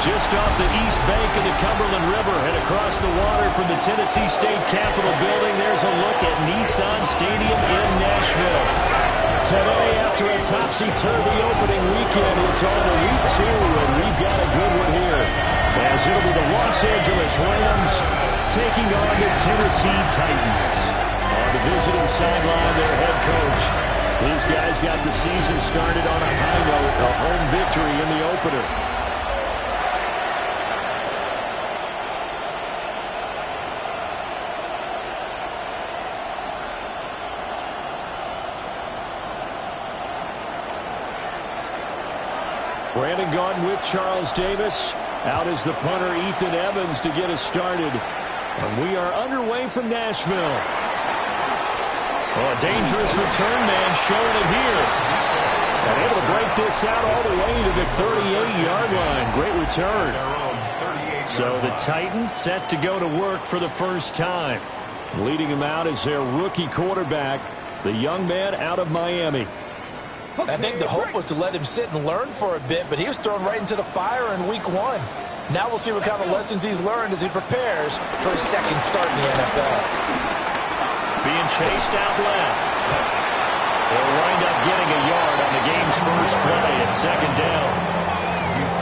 Just off the east bank of the Cumberland River and across the water from the Tennessee State Capitol building, there's a look at Nissan Stadium in Nashville. Today, after a topsy-turvy opening weekend, it's on to week 2, and we've got a good one here. As it'll be the Los Angeles Rams taking on the Tennessee Titans. On the visiting sideline, their head coach. These guys got the season started on a high note, a home victory in the opener. Brandon Gaudin with Charles Davis. Out is the punter, Ethan Evans, to get us started. And we are underway from Nashville. Oh, a dangerous return man showing it here. And able to break this out all the way to the 38-yard line. Great return. So the Titans set to go to work for the first time. Leading them out is their rookie quarterback, the young man out of Miami. I think the hope was to let him sit and learn for a bit, but he was thrown right into the fire in week 1. Now we'll see what kind of lessons he's learned as he prepares for his second start in the NFL. Being chased out left. They'll wind up getting a yard on the game's first play at second down.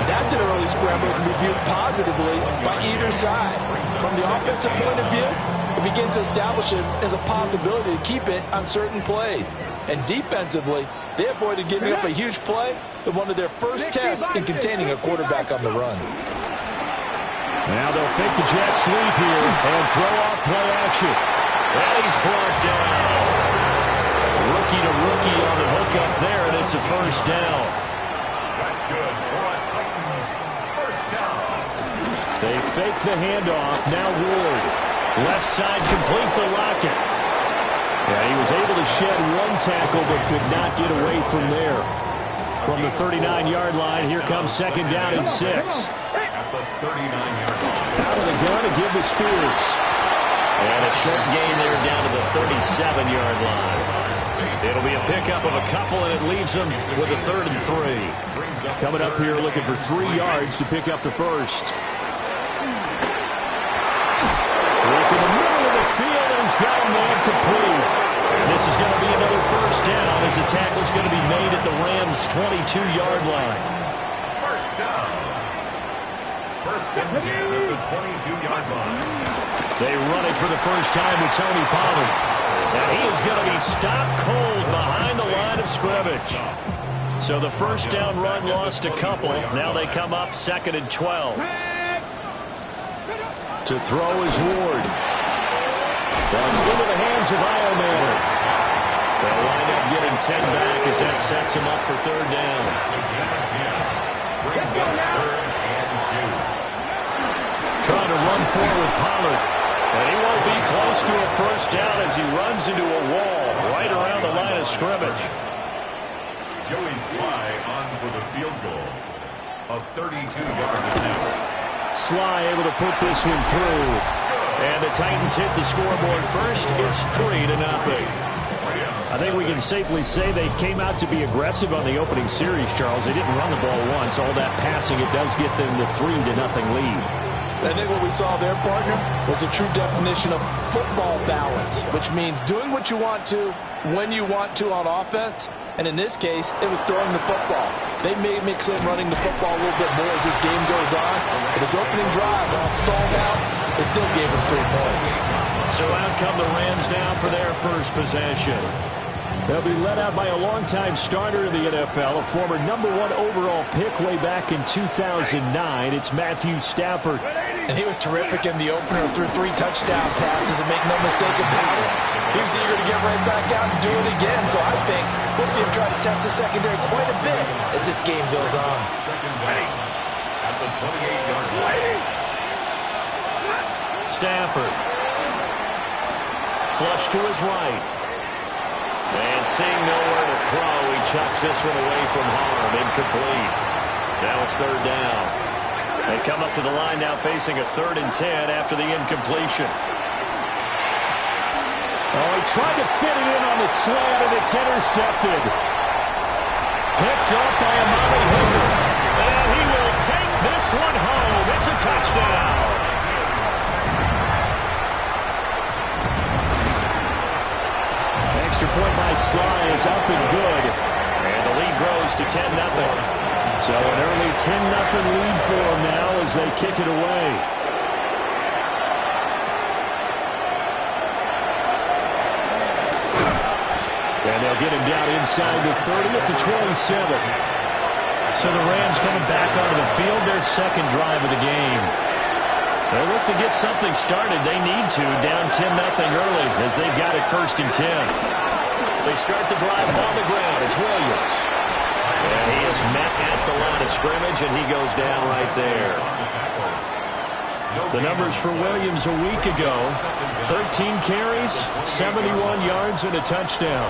That's an early scramble that can be viewed positively by either side. From the offensive point of view, it begins to establish it as a possibility to keep it on certain plays. And defensively, they avoided giving up a huge play in one of their first tests in containing a quarterback on the run. Now they'll fake the jet sweep here and throw off play action. And he's brought down. Rookie to rookie on the hook up there, and it's a first down. That's good for a Titans first down. They fake the handoff. Now Ward. Left side complete to Lockett. Yeah, he was able to shed one tackle but could not get away from there. From the 39-yard line, here comes second down and 6. That's a 39-yard line. Out of the gun to give to Spears. And a short gain there down to the 37-yard line. It'll be a pickup of a couple, and it leaves them with a 3rd and 3. Coming up here looking for 3 yards to pick up the first. Look in the middle of the field, and he's got a man complete. This is going to be another first down as the tackle's going to be made at the Rams' 22-yard line. First down. First and 10 at the 22-yard line. They run it for the first time with Tony Pollard. And he is going to be stopped cold behind the line of scrimmage. So the first down run lost a couple. Now they come up 2nd and 12. To throw is Ward. That's into the hands of Iomanner. They'll wind up getting 10 back as that sets him up for 3rd down. Brings up 3rd and 2. Trying to run forward Pollard. And he won't be close to a first down as he runs into a wall right around the line of scrimmage. Joey Sly on for the field goal. A 32-yard attempt. Sly able to put this one through. And the Titans hit the scoreboard first. It's 3-0. I think we can safely say they came out to be aggressive on the opening series, Charles. They didn't run the ball once. All that passing, it does get them the 3-0 lead. I think what we saw there, partner, was a true definition of football balance, which means doing what you want to, when you want to on offense. And in this case, it was throwing the football. They may mix in running the football a little bit more as this game goes on. But his opening drive, while it stalled out, it still gave him 3 points. So out come the Rams down for their first possession. They'll be led out by a longtime starter in the NFL, a former #1 overall pick way back in 2009. It's Matthew Stafford. And he was terrific in the opener, threw 3 touchdown passes, and make no mistake about it. He was eager to get right back out and do it again. So I think we'll see him try to test the secondary quite a bit as this game goes on. Second down at the 28-yard line. Stafford. Flush to his right. And seeing nowhere to throw, he chucks this one away from harm. Incomplete. Now it's 3rd down. They come up to the line now facing a 3rd and 10 after the incompletion. Oh, he tried to fit it in on the slant, and it's intercepted. Picked up by Amari Hooker. And he will take this one home. touchdown. Extra point by Sly is up and good. And the lead grows to 10-0. So an early 10-0 lead for them now as they kick it away. And they'll get him down inside the 30 at the 27. So the Rams coming back onto the field, their second drive of the game. They look to get something started. They need to, down 10-0 early as they've got it 1st and 10. They start the drive on the ground. It's Williams. And he is met at the line of scrimmage, and he goes down right there. The numbers for Williams a week ago, 13 carries, 71 yards, and a touchdown.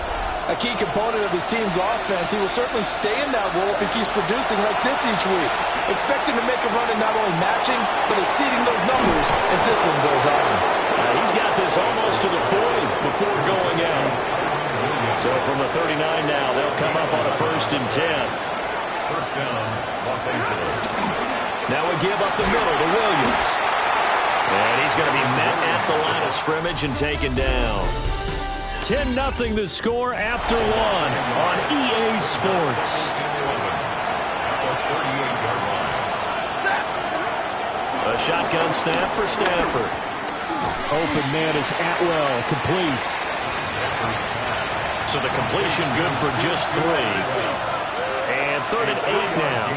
A key component of his team's offense. He will certainly stay in that role if he keeps producing like this each week. Expect him to make a run and not only matching, but exceeding those numbers as this one goes on. He's got this almost to the 40 before going out. So from the 39 now, they'll come up on a 1st and 10. First down, Los Angeles. Now we give up the middle to Williams. And he's going to be met at the line of scrimmage and taken down. 10-0 the score after one on EA Sports. A shotgun snap for Stafford. Open man is Atwell, complete. So the completion good for just 3. And 3rd and 8 now.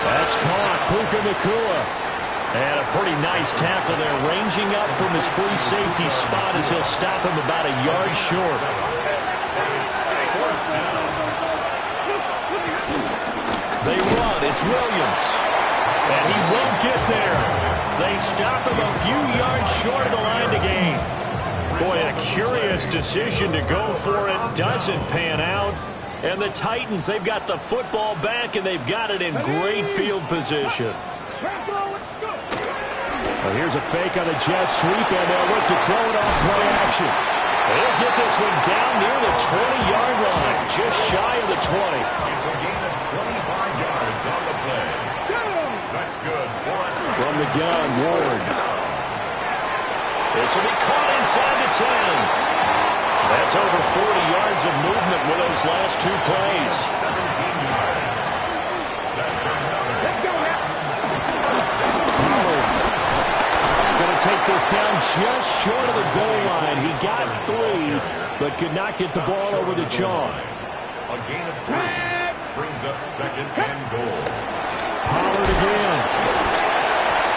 That's caught. Puka Nacua. And a pretty nice tackle there, ranging up from his free safety spot as he'll stop him about a yard short. They run. It's Williams. And he won't get there. They stop him a few yards short of the line to gain. Boy, a curious decision to go for it. Doesn't pan out. And the Titans, they've got the football back, and they've got it in great field position. Well, here's a fake on a jet sweep, and they'll look to throw it off play action. They'll get this one down near the 20-yard line, just shy of the 20. It's a gain of 25 yards on the play. That's good. From the gun, Ward. This will be caught inside the 10. That's over 40 yards of movement with those last 2 plays. 17 yards. That's Going to take this down just short of the goal line. He got 3, but could not get the ball over the chalk. a gain of 3. Brings up 2nd and goal. Pollard again.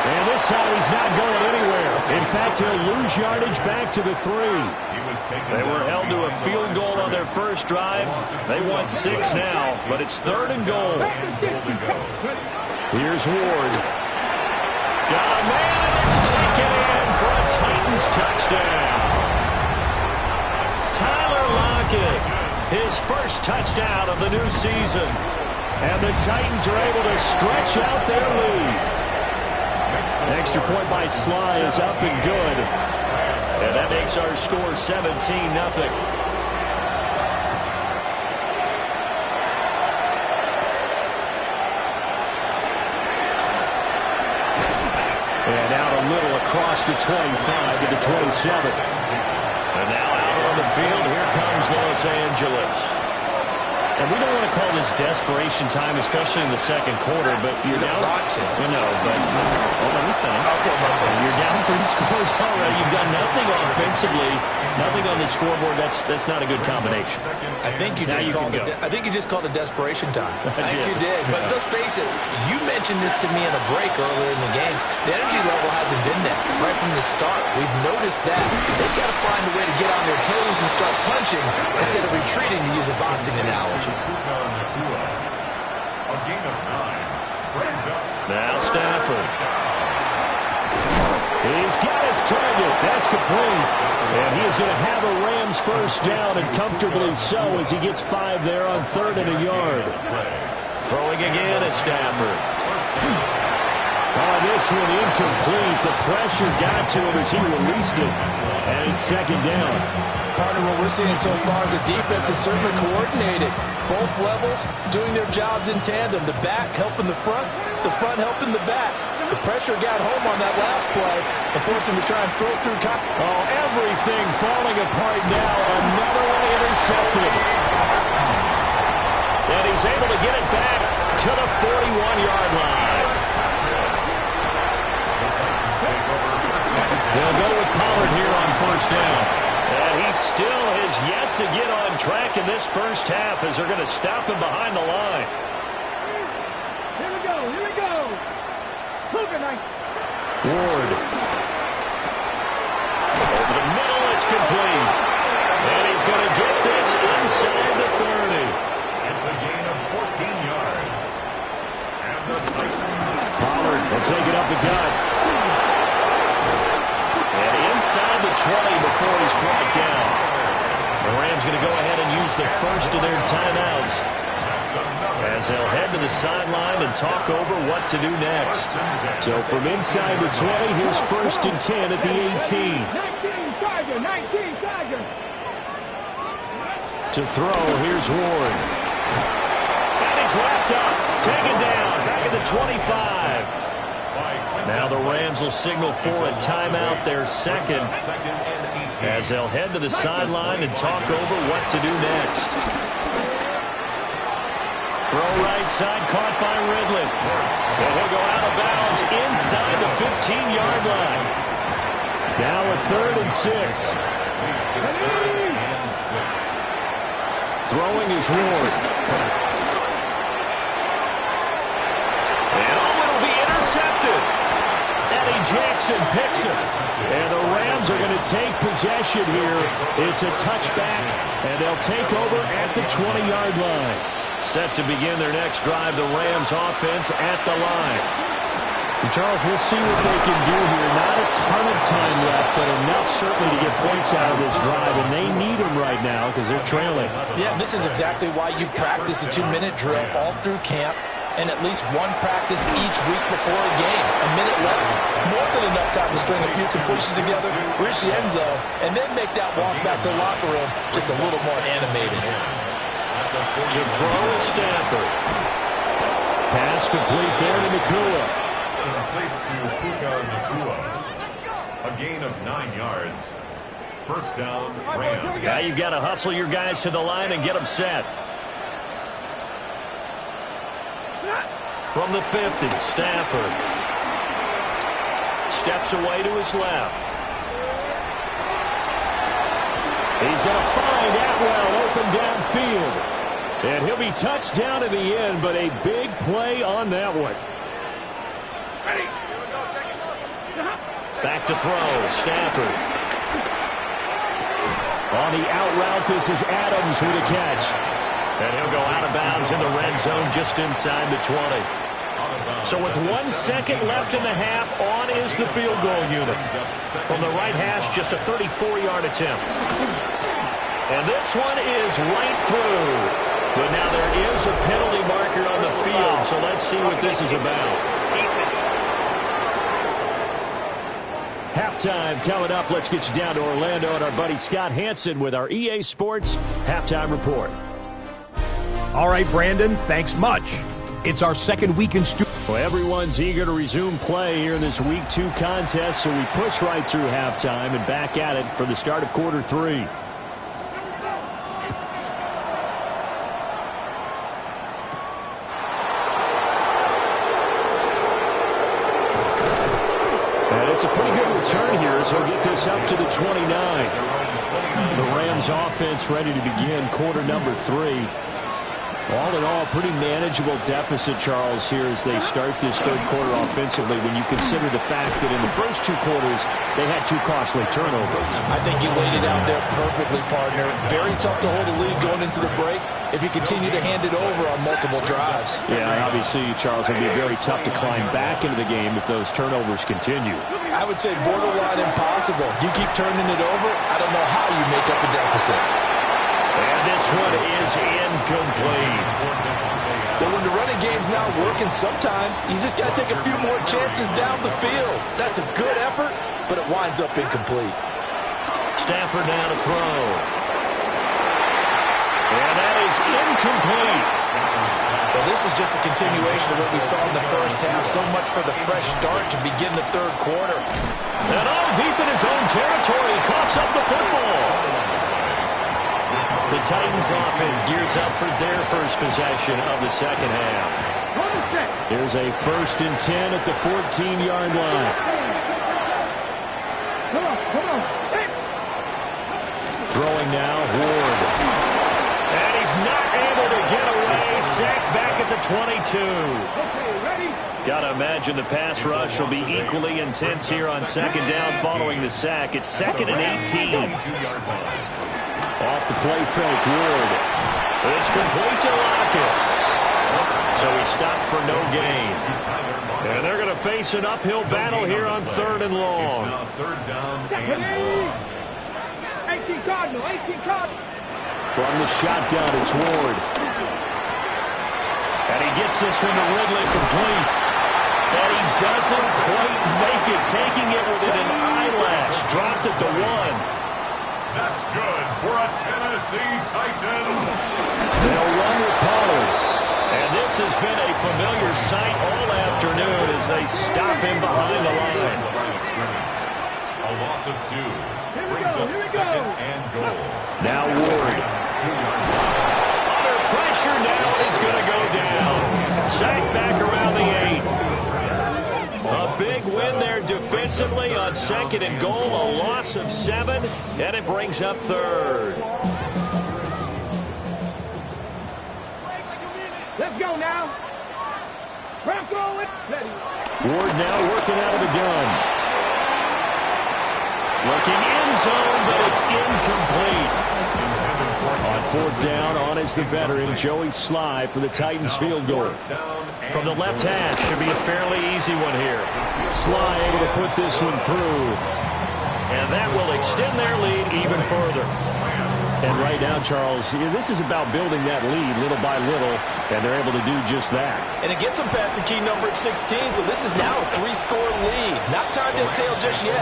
And this time he's not going anywhere. In fact, he'll lose yardage back to the 3. They were held to a field goal on their first drive. They want 6 now, but it's 3rd and goal. Here's Ward. Got a man, and it's taken in for a Titans touchdown. Tyler Lockett, his first touchdown of the new season. And the Titans are able to stretch out their lead. Extra point by Sly is up and good. And that makes our score 17-0. And out a little across the 25 to the 27. And now out on the field, here comes Los Angeles. And we don't want to call this desperation time, especially in the second quarter, but you're down. You know, but let me finish. Okay, you're down 3 scores already. You've done nothing offensively, nothing on the scoreboard. That's not a good combination. I think you just called it desperation time. I think you did. But let's face it, you mentioned this to me in a break earlier in the game. The energy level hasn't been there right from the start. We've noticed that. They've got to find a way to get on their toes and start punching instead of retreating, to use a boxing analogy. A gain of 9. Brings up. Now Stafford. He's got his target. That's complete. And he is going to have a Rams first down, and comfortably so, as he gets 5 there on 3rd and a yard. Throwing again at Stafford. Oh, this one incomplete. The pressure got to him as he released it. And it's second down. Partner, what we're seeing so far is the defense is certainly coordinated. Both levels doing their jobs in tandem. The back helping the front helping the back. The pressure got home on that last play and forced him to try and throw through. Oh, everything falling apart now. Another one intercepted. And he's able to get it back to the 41-yard line. They'll go with Pollard here on first down. And he still has yet to get on track in this first half as they're going to stop him behind the line. Here we go. Ward. Over the middle, it's complete. And he's going to get this inside the 30. It's a gain of 14 yards. And the Titans. Pollard will take it up the gut. And inside the 20 before he's brought down. The Rams going to go ahead and use the first of their timeouts as they'll head to the sideline and talk over what to do next. So from inside the 20, here's first and 10 at the 18. 19 Tiger. To throw, here's Ward. And he's wrapped up. Taken down. Back at the 25. Now the Rams will signal for a timeout, their second, as they'll head to the sideline and talk over what to do next. Throw right side, caught by Ridley. And he'll go out of bounds inside the 15-yard line. Now a 3rd and 6. Throwing is Ward. And it'll be intercepted. Eddie Jackson picks it. And the Rams are going to take possession here. It's a touchback, and they'll take over at the 20-yard line. Set to begin their next drive, the Rams offense at the line. And Charles, we'll see what they can do here. Not a ton of time left, but enough certainly to get points out of this drive, and they need them right now because they're trailing. Yeah, this is exactly why you practice a 2-minute drill all through camp and at least one practice each week before a game. A minute left, more than enough time to string a few completions together, reach the end zone, and then make that walk back to the locker room just a little more animated. To throw is Stafford. Pass complete there to Nacua. Complete to Puka Nacua. A gain of 9 yards. First down, Rams. Now you've got to hustle your guys to the line and get them set. From the 50, Stafford. Steps away to his left. He's going to find Atwell open downfield. And he'll be touched down in the end, but a big play on that one. Back to throw, Stafford. On the out route, this is Adams with a catch. And he'll go out of bounds in the red zone just inside the 20. So with 1 second left in the half, on is the field goal unit. From the right hash, just a 34-yard attempt. And this one is right through. But now there is a penalty marker on the field, so let's see what this is about. Halftime coming up. Let's get you down to Orlando and our buddy Scott Hansen with our EA Sports Halftime Report. All right, Brandon, thanks much. It's our second week in studio. Well, everyone's eager to resume play here in this Week 2 contest, so we push right through halftime and back at it for the start of quarter 3. It's a pretty good return here as he'll get this up to the 29. The Rams offense ready to begin quarter number 3. All in all, pretty manageable deficit, Charles, here as they start this third quarter offensively when you consider the fact that in the first 2 quarters they had 2 costly turnovers. I think you laid it out there perfectly, partner. Very tough to hold a lead going into the break if you continue to hand it over on multiple drives. Yeah, obviously, Charles, it'll be very tough to climb back into the game if those turnovers continue. I would say borderline impossible. You keep turning it over, I don't know how you make up the deficit. And this one is incomplete. But when the running game's not working, sometimes you just got to take a few more chances down the field. That's a good effort, but it winds up incomplete. Stafford now to throw. And that is incomplete. Well, this is just a continuation of what we saw in the first half. So much for the fresh start to begin the third quarter. And all deep in his own territory, coughs up the football. The Titans offense gears up for their first possession of the second half. Here's a 1st and 10 at the 14-yard line. Come on. Hey. Throwing now, Ward. And he's not able to get away. Sacked back at the 22. Okay, ready? Got to imagine the pass rush will be equally intense here on second down following the sack. It's 2nd and 18. Off the play fake, Ward. It's complete to Lockett. So he stopped for no gain. And they're going to face an uphill battle here on 3rd and long. It's now 3rd down and long. 18 Cardinal. From the shotgun, it's Ward. And he gets this one to Ridley complete. And he doesn't quite make it, taking it within an eyelash. Dropped at the 1. That's good for a Tennessee Titan. They'll run with Pollard. And this has been a familiar sight all afternoon as they stop him behind the line. A loss of 2 brings up 2nd and goal. Now Ward. Under pressure now, he's going to go down. Sacked back around the 8. A big win there defensively on 2nd and goal. A loss of 7, and it brings up 3rd. Let's go now. Bronco it. Ward now working out of the gun. Looking end zone, but it's incomplete. On 4th down, on is the veteran, Joey Sly for the Titans field goal. From the left hash, should be a fairly easy one here. Sly able to put this one through. And that will extend their lead even further. And right now, Charles, this is about building that lead little by little, and they're able to do just that. And it gets them past the key number at 16, so this is now a 3-score lead. Not time to exhale just yet,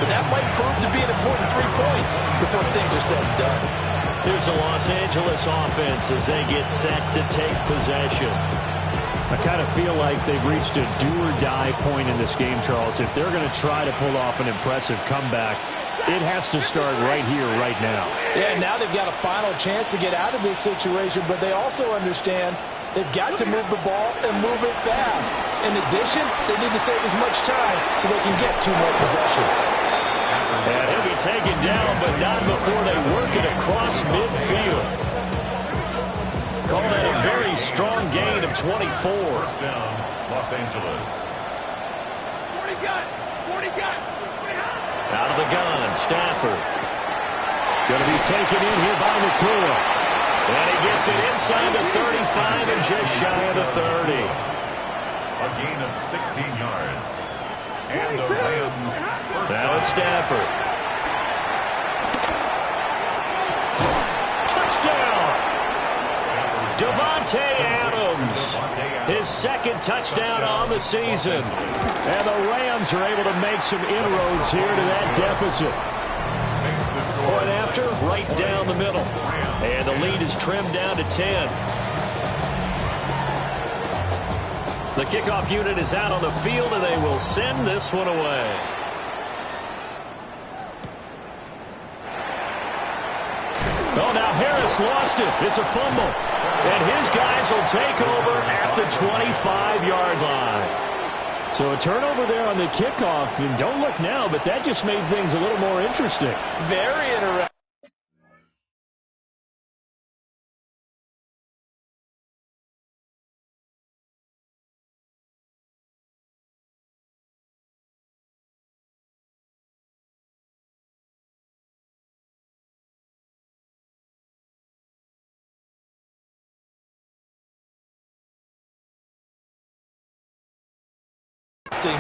but that might prove to be an important 3 points before things are said and done. Here's the Los Angeles offense as they get set to take possession. I kind of feel like they've reached a do-or-die point in this game, Charles. If they're going to try to pull off an impressive comeback, it has to start right here, right now. Yeah, now they've got a final chance to get out of this situation, but they also understand they've got to move the ball and move it fast. In addition, they need to save as much time so they can get 2 more possessions. And he'll be taken down, but not before they work it across midfield. Call that a very strong gain of 24. 1st down, Los Angeles. 40 gun. Out of the gun, Stafford. Going to be taken in here by Nakua. And he gets it inside the 35 and just shy of the 30. A gain of 16 yards. And the Rams first Now down. it's Stafford. Touchdown! Davante Adams. His 2nd touchdown on the season. And the Rams are able to make some inroads here to that deficit. Point after, right down the middle. And the lead is trimmed down to 10. The kickoff unit is out on the field, and they will send this one away. Oh, now Harris lost it. It's a fumble. And his guys will take over at the 25-yard line. So a turnover there on the kickoff. And don't look now, but that just made things a little more interesting. Very interesting.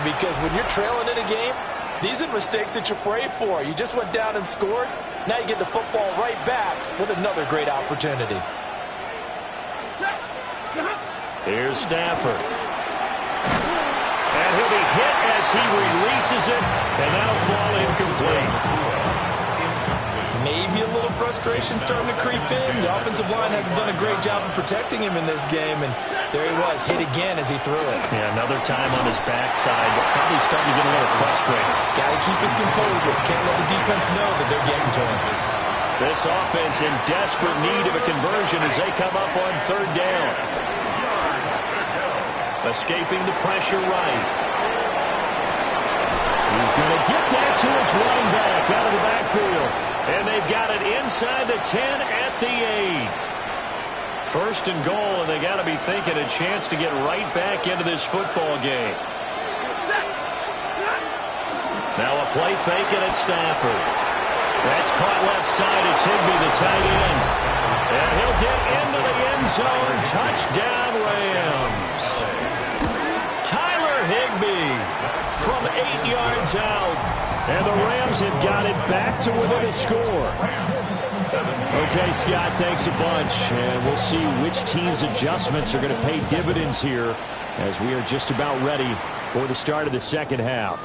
Because when you're trailing in a game, these are mistakes that you pray for. You just went down and scored. Now you get the football right back with another great opportunity. Here's Stafford. And he'll be hit as he releases it, and that'll fall incomplete. Maybe a little frustration starting to creep in. The offensive line hasn't done a great job of protecting him in this game, and there he was, hit again as he threw it. Yeah, another time on his backside, but probably starting to get a little frustrated. Got to keep his composure. Can't let the defense know that they're getting to him. This offense in desperate need of a conversion as they come up on third down. Escaping the pressure right. He's going to get that to his running back out of the backfield. And they've got it inside the 10 at the 8. First and goal, and they got to be thinking a chance to get right back into this football game. Now a play fake it at Stafford. That's caught left side. It's Higbee, the tight end. And he'll get into the end zone. Touchdown, Rams. Tyler Higbee from 8 yards out. And the Rams have got it back to within a score. Okay, Scott, thanks a bunch. And we'll see which team's adjustments are going to pay dividends here as we are just about ready for the start of the second half.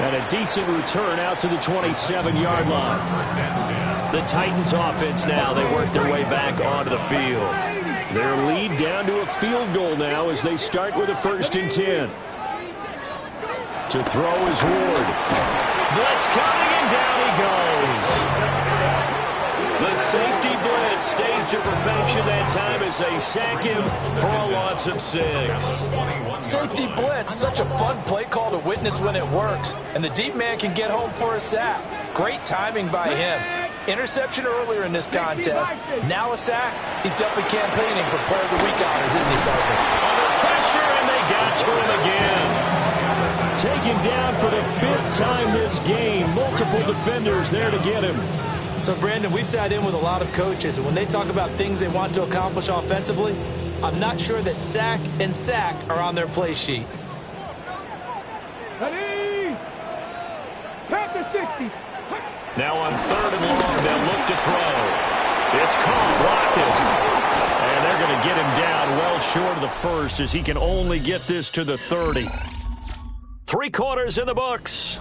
And a decent return out to the 27-yard line. The Titans offense now, they work their way back onto the field. Their lead down to a field goal now as they start with a 1st and 10. To throw is Ward. Blitz coming, and down he goes. The safety blitz staged to perfection that time as they sack him for a loss of 6. Safety blitz, such a fun play call to witness when it works. And the deep man can get home for a sack. Great timing by him. Interception earlier in this contest. Now a sack. He's definitely campaigning for Player of the Week honors, isn't he, Parker? Under pressure, and they got to him again. Taken down for the 5th time this game. Multiple defenders there to get him. So, Brandon, we sat in with a lot of coaches, and when they talk about things they want to accomplish offensively, I'm not sure that sack and sack are on their play sheet. Ready? Back to 60. Now on 3rd and long, they'll look to throw. It's caught, blocking. And they're going to get him down well short of the 1st as he can only get this to the 30. 3 quarters in the books.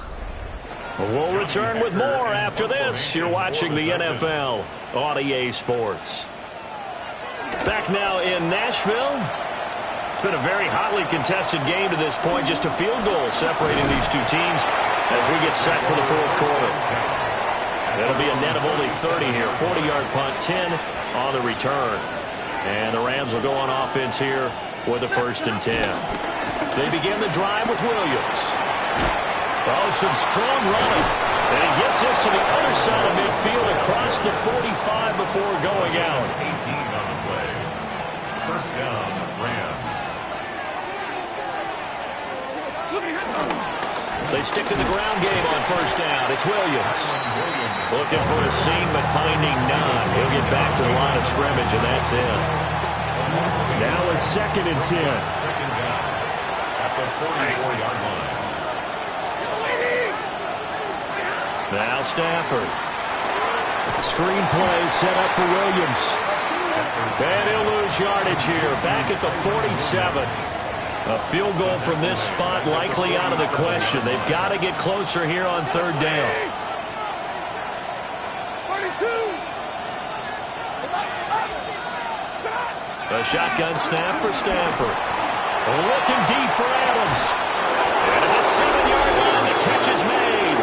We'll return with more after this. You're watching the NFL on EA Sports. Back now in Nashville. It's been a very hotly contested game to this point. Just a field goal separating these two teams as we get set for the 4th quarter. It'll be a net of only 30 here. 40-yard punt, 10 on the return. And the Rams will go on offense here with a 1st and 10. They begin the drive with Williams. Oh, some strong running. And he gets this to the other side of midfield across the 45 before going out. 18 on the play. 1st down, Rams. They stick to the ground game on 1st down. It's Williams. Looking for a seam, but finding none. He'll get back to the line of scrimmage, and that's it. Now a 2nd and 10. Second down at the 44-yard line. Now Stafford. Screen play set up for Williams. And he'll lose yardage here. Back at the 47. A field goal from this spot likely out of the question. They've got to get closer here on 3rd down. 42. A shotgun snap for Stafford. Looking deep for Adams. And at the 7-yard line, the catch is made.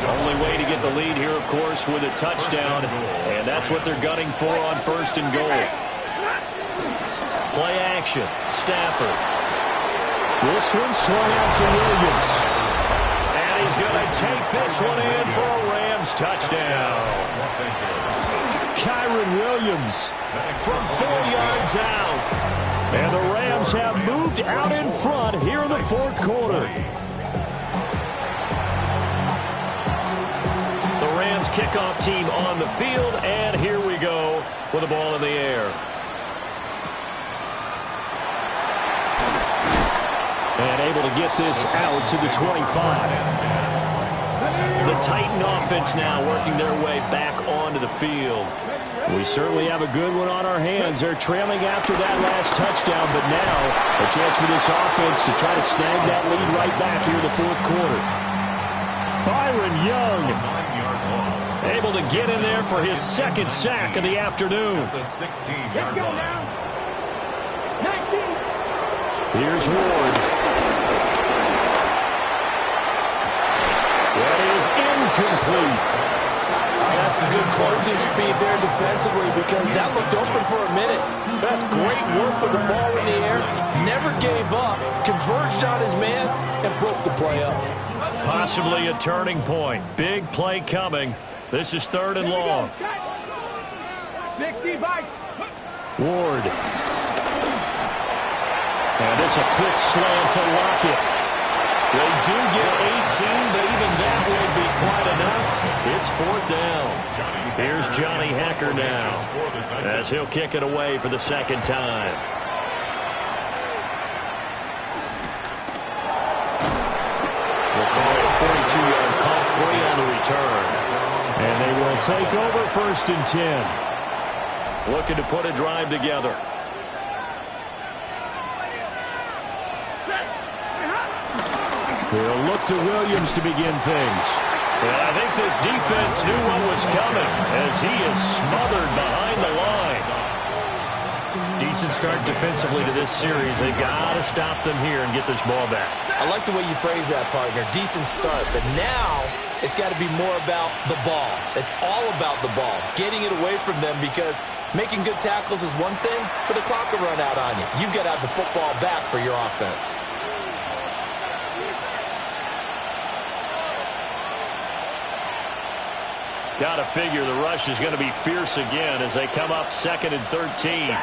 The only way to get the lead here, of course, with a touchdown. And that's what they're gunning for on 1st and goal. Play action. Stafford. This one swung out to Williams. And he's going to take this one in for a Rams touchdown. Kyren Williams from 4 yards out. And the Rams have moved out in front here in the 4th quarter. The Rams kickoff team on the field, and here we go with the ball in the air. And able to get this out to the 25. The Titan offense now working their way back on onto the field. We certainly have a good one on our hands. They're trailing after that last touchdown, but now a chance for this offense to try to snag that lead right back here in the fourth quarter. Byron Young able to get in there for his second sack of the afternoon. The 16-yard line. Here's Ward. That is incomplete. That's some good closing speed there defensively because that looked open for a minute. That's great work with the ball in the air. Never gave up, converged on his man, and broke the play up. Possibly a turning point. Big play coming. This is 3rd and long. Ward. And it's a quick slant to Lockett. They do get 18, but even that won't be quite enough. It's 4th down. Here's Johnny Hacker now as he'll kick it away for the second time. We'll call it a 42-yard call, 3 on the return. And they will take over 1st and 10. Looking to put a drive together. They'll look to Williams to begin things. And I think this defense knew what was coming as he is smothered behind the line. Decent start defensively to this series. They've got to stop them here and get this ball back. I like the way you phrase that, partner. Decent start, but now it's got to be more about the ball. It's all about the ball, getting it away from them because making good tackles is one thing, but the clock will run out on you. You've got to have the football back for your offense. Got to figure the rush is going to be fierce again as they come up 2nd and 13.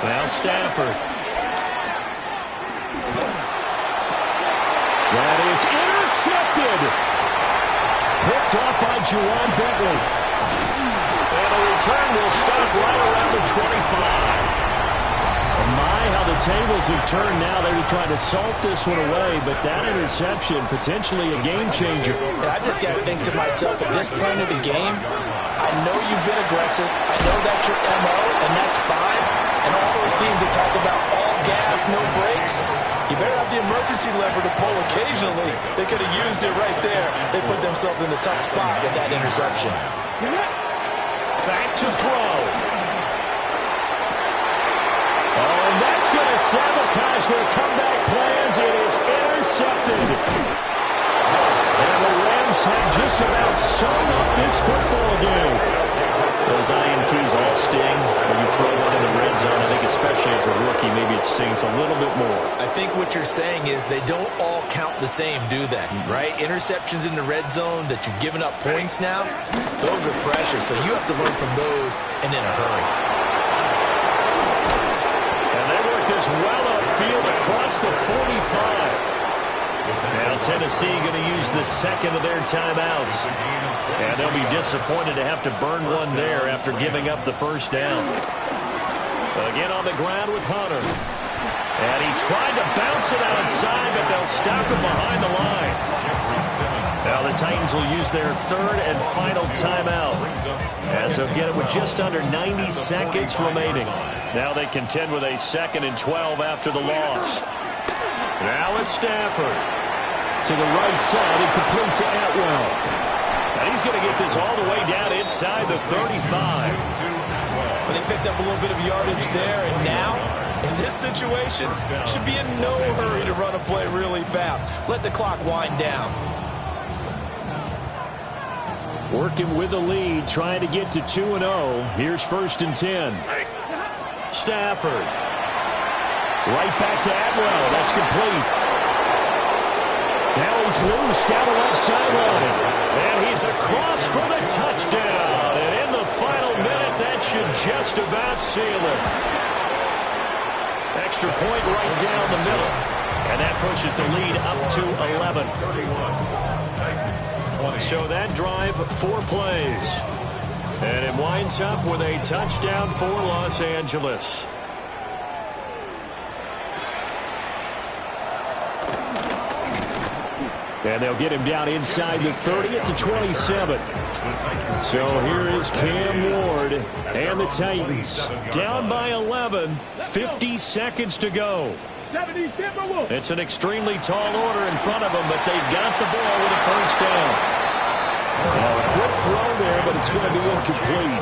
Now Stafford. That is intercepted. Picked off by Juwan Bentley. And the return will stop right around the 25. My, how the tables have turned now. They were trying to salt this one away, but that interception, potentially a game changer. I just got to think to myself, at this point of the game, I know you've been aggressive. I know that's your MO, and that's fine. And all those teams that talk about all gas, no brakes, you better have the emergency lever to pull occasionally. They could have used it right there. They put themselves in a tough spot with that interception. Back to throw. Oh, and that's going to sabotage their comeback plans. It is intercepted. And the Rams have just about sewn up this football game. Those INTs all sting when you throw one in the red zone. I think especially as a rookie, maybe it stings a little bit more. I think what you're saying is they don't all count the same, do they? Right? Interceptions in the red zone that you've given up points now, those are precious. So you have to learn from those and in a hurry. This well upfield across the 45. Now Tennessee going to use the second of their timeouts. And they'll be disappointed to have to burn one there after giving up the first down. Again on the ground with Hunter. And he tried to bounce it outside, but they'll stop him behind the line. Now the Titans will use their 3rd and final timeout, as they'll get it with just under 90 seconds remaining. Now they contend with a 2nd and 12 after the loss. Now it's Stafford. To the right side and complete to Atwell. And he's going to get this all the way down inside the 35. But he picked up a little bit of yardage there, and now, in this situation, should be in no hurry to run a play really fast. Let the clock wind down. Working with the lead, trying to get to 2-0. Here's 1st and 10. Stafford. Right back to Atwell. That's complete. Now he's loose down the left sideline. And he's across for the touchdown. And in the final minute, that should just about seal it. Extra point right down the middle. And that pushes the lead up to 11. So that drive, 4 plays. And it winds up with a touchdown for Los Angeles. And they'll get him down inside the 30 at the 27. So here is Cam Ward and the Titans down by 11, 50 seconds to go. It's an extremely tall order in front of them, but they've got the ball with a first down. A quick throw there, but it's going to be incomplete.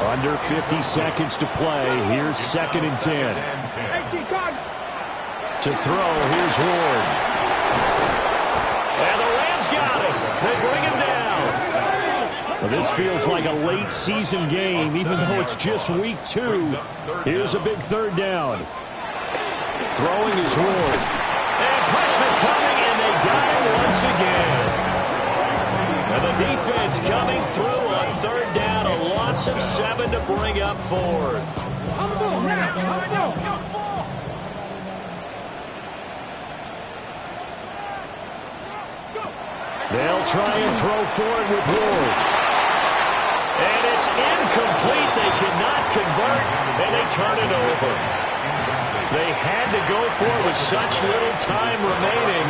Under 50 seconds to play. Here's 2nd and 10. To throw, here's Ward. And the Rams got him. They bring him down. Well, this feels like a late season game, even though it's just week 2. Here's a big 3rd down. Throwing is Ward. And pressure coming, and they got him once again. And the defense coming through on 3rd down, a loss of 7 to bring up 4th. They'll try and throw forward with Ward. And it's incomplete. They cannot convert, and they turn it over. They had to go for it with such little time remaining.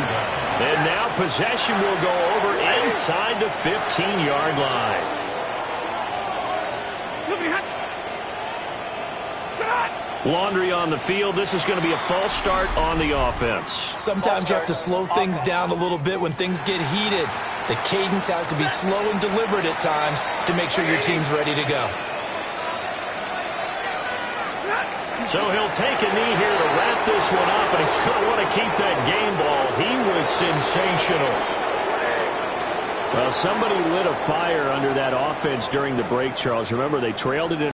And now possession will go over inside the 15-yard line. Laundry on the field. This is going to be a false start on the offense. Sometimes you have to slow things down a little bit when things get heated. The cadence has to be slow and deliberate at times to make sure your team's ready to go. So he'll take a knee here to wrap this one up, and he's going to want to keep that game ball. He was sensational. Well, somebody lit a fire under that offense during the break, Charles. Remember, they trailed it in